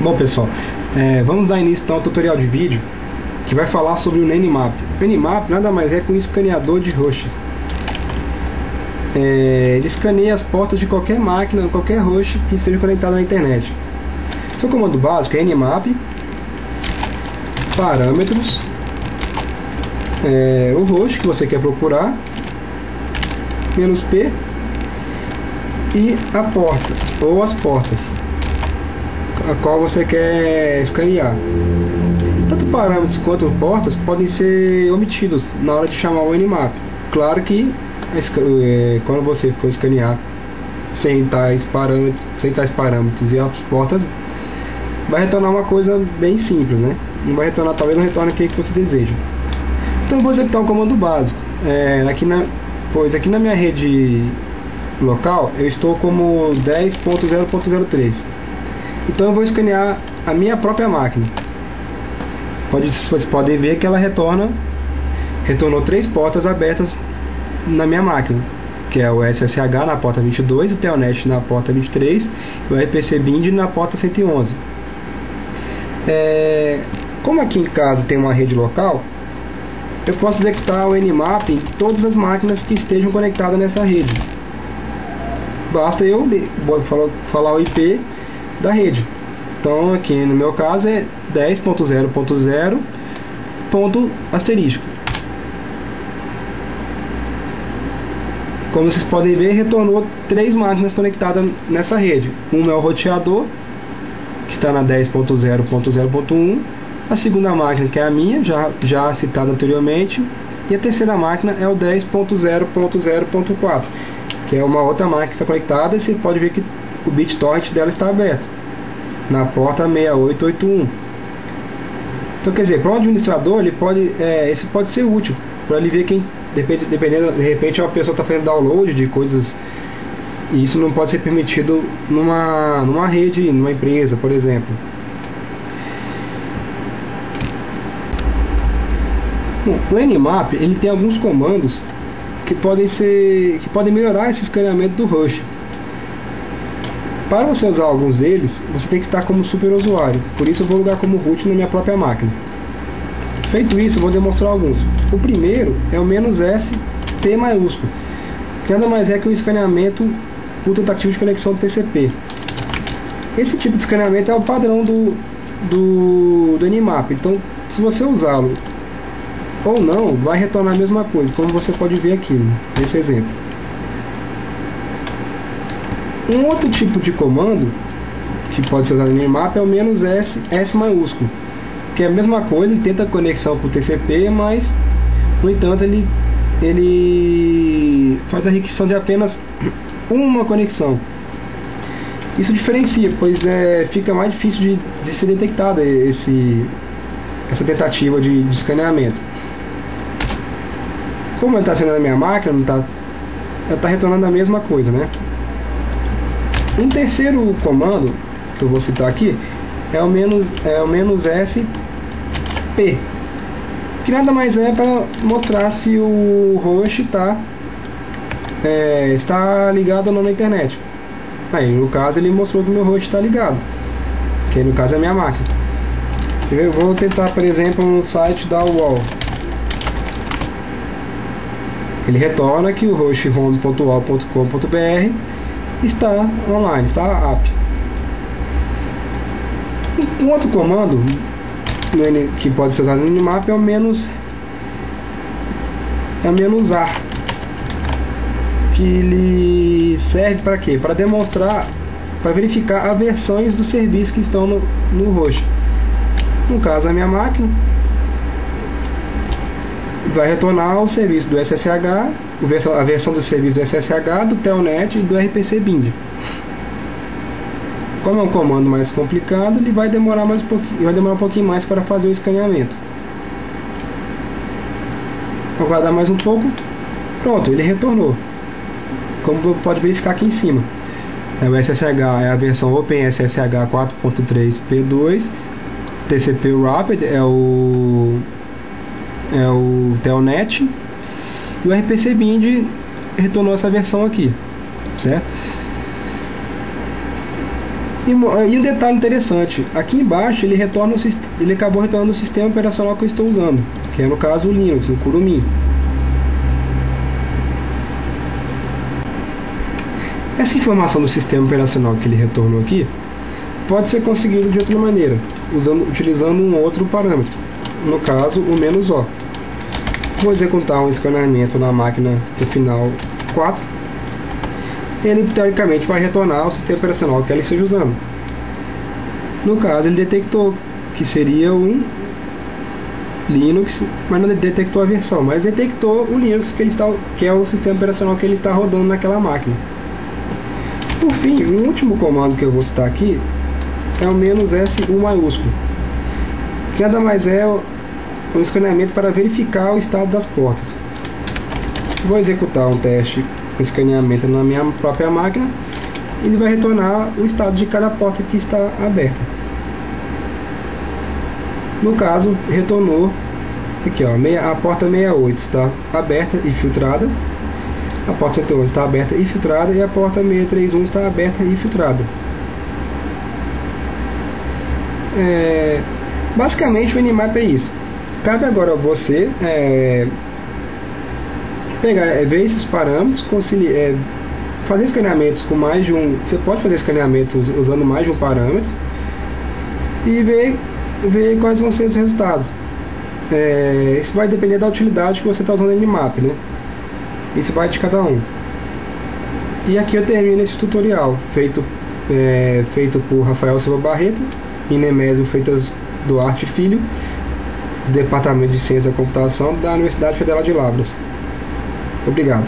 Bom pessoal, vamos dar início então ao tutorial de vídeo que vai falar sobre o Nmap. O Nmap nada mais é que um escaneador de host. Ele escaneia as portas de qualquer máquina, qualquer host que esteja conectado na internet. Seu comando básico é nmap, parâmetros, o host que você quer procurar, "-p", e a porta ou as portas a qual você quer escanear. Tanto parâmetros quanto portas podem ser omitidos na hora de chamar o Nmap. Claro que quando você for escanear sem tais parâmetros e as portas, vai retornar uma coisa bem simples, né? Não vai retornar, talvez não retorne aquilo que você deseja. Então eu vou executar um comando básico. Aqui na minha rede local eu estou como 10.0.03. Então eu vou escanear a minha própria máquina. Vocês podem ver que ela retornou 3 portas abertas na minha máquina, que é o SSH na porta 22, o Telnet na porta 23 e o RPC Bind na porta 111. Como aqui em casa tem uma rede local, eu posso executar o Nmap em todas as máquinas que estejam conectadas nessa rede. Basta eu falar o IP da rede. Então aqui no meu caso é 10.0.0. Como vocês podem ver, retornou 3 máquinas conectadas nessa rede. Uma é o roteador, que está na 10.0.0.1. A segunda máquina, que é a minha, já citada anteriormente. E a terceira máquina é o 10.0.0.4, que é uma outra máquina que está conectada, e você pode ver que o BitTorrent dela está aberto na porta 6881. Então, quer dizer, para um administrador, isso pode ser útil para ele ver quem, de repente uma pessoa está fazendo download de coisas, e isso não pode ser permitido numa rede, numa empresa, por exemplo. Bom, o Nmap ele tem alguns comandos que podem melhorar esse escaneamento do host. Para você usar alguns deles, você tem que estar como super usuário. Por isso eu vou logar como root na minha própria máquina. Feito isso, eu vou demonstrar alguns. O primeiro é o "-t" maiúsculo, que nada mais é que um escaneamento por tentativa de conexão do TCP. Esse tipo de escaneamento é o padrão do Nmap. Então, se você usá-lo ou não, vai retornar a mesma coisa, como você pode ver aqui nesse exemplo. Um outro tipo de comando que pode ser usado no Nmap é o "-s" maiúsculo, que é a mesma coisa, ele tenta conexão por TCP, mas no entanto ele faz a requisição de apenas uma conexão. Isso diferencia, pois fica mais difícil de ser detectada essa tentativa de escaneamento. Como ele está sendo na minha máquina, ela está retornando a mesma coisa, né? Um terceiro comando que eu vou citar aqui é o "-s" P, que nada mais é para mostrar se o host está ligado ou não na internet. Aí no caso ele mostrou que o meu host está ligado, que no caso é a minha máquina. Eu vou tentar, por exemplo, no site da UOL. Ele retorna que o host home.uol.com.br está online, está apto. Um outro comando que pode ser usado no Nmap é o "-ar", que ele serve para quê? Para demonstrar, para verificar as versões dos serviços que estão no host. No caso, a minha máquina vai retornar o serviço do SSH, a versão do serviço do SSH, do Telnet e do RPC Bind. Como é um comando mais complicado, ele vai demorar um pouquinho mais para fazer o escaneamento. Vou aguardar mais um pouco. Pronto, ele retornou. Como pode verificar aqui em cima, o SSH é a versão OpenSSH 4.3P2, TCP Rapid é o Telnet, e o RPC Bind retornou essa versão aqui, certo? E um detalhe interessante, aqui embaixo ele acabou retornando o sistema operacional que eu estou usando, que é no caso o Linux, o Kurumin. Essa informação do sistema operacional que ele retornou aqui pode ser conseguida de outra maneira, utilizando um outro parâmetro, no caso o "-o". Vou executar um escaneamento na máquina do final 4. Ele teoricamente vai retornar o sistema operacional que ela esteja usando. No caso, ele detectou que seria um Linux, mas não detectou a versão, mas detectou o Linux que é o sistema operacional que ele está rodando naquela máquina. Por fim, o último comando que eu vou citar aqui é o "-u" maiúsculo, que nada mais é um escaneamento para verificar o estado das portas. Vou executar um teste com escaneamento na minha própria máquina. Ele vai retornar o estado de cada porta que está aberta. No caso, retornou aqui, ó, a porta 68 está aberta e filtrada, a porta 71 está aberta e filtrada, e a porta 631 está aberta e filtrada. Basicamente o Nmap é isso. Cabe agora a você ver esses parâmetros, fazer escaneamentos com mais de um. Você pode fazer escaneamentos usando mais de um parâmetro e ver quais vão ser os resultados. Isso vai depender da utilidade que você está usando no Nmap, né? Isso vai de cada um. E aqui eu termino esse tutorial feito por Rafael Silva Barreto e Nemésio Freitas Duarte Filho, do Departamento de Ciência da Computação da Universidade Federal de Lavras. Obrigado.